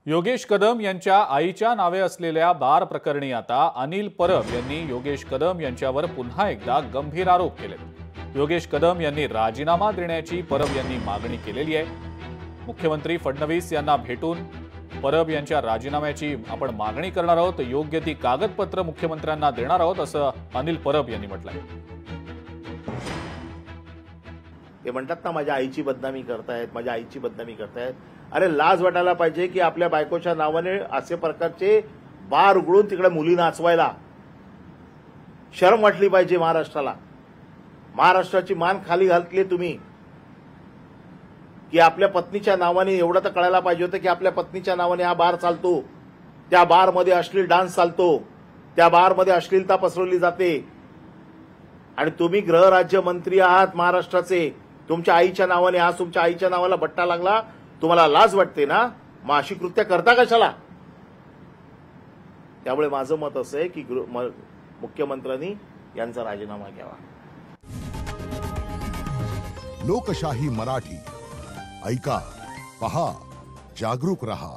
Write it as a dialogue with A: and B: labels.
A: योगेश कदम यांच्या आईच्या नावे असलेल्या बार प्रकरणी आता अनिल परब यांनी योगेश कदम यांच्यावर पुन्हा एकदा गंभीर आरोप केलेत। योगेश कदम यांनी राजीनामा देण्याची परब यांनी मागणी केलेली आहे। मुख्यमंत्री फडणवीस यांना भेटून परब यांच्या राजीनाम्याची आपण मागणी करणार आहोत, योग्य ती कागदपत्र मुख्यमंत्र्यांना देणार आहोत असं अनिल परब यांनी म्हटलंय।
B: ते म्हणतात ना, माझ्या आईची बदनामी करतायत, माझ्या आईची बदनामी करतायत। अरे लाज वाटायला पाहिजे की आपल्या बायकोच्या नावाने असे प्रकारचे बार उघडून तिकडे मुली नाचवायला शरम वाटली पाहिजे महाराष्ट्राला। महाराष्ट्राची मान खाली घातली तुम्ही की आपल्या पत्नीच्या नावाने एवढं तर कळायला पाहिजे होतं की आपल्या पत्नीच्या नावाने हा बार चालतो, त्या बारमध्ये अश्लील डान्स चालतो, त्या बारमध्ये अश्लीलता पसरवली जाते आणि तुम्ही गृहराज्यमंत्री आहात महाराष्ट्राचे। तुमच्या आईच्या नावाने आज तुमच्या आईच्या नावाला बट्टा लागला, तुम्हाला लाज वाटते ना? मग अशी कृत्य करता कशाला? त्यामुळे माझं मत असं आहे की मुख्यमंत्र्यांनी यांचा राजीनामा घ्यावा।
C: लोकशाही मराठी ऐका, पहा, जागरूक रहा।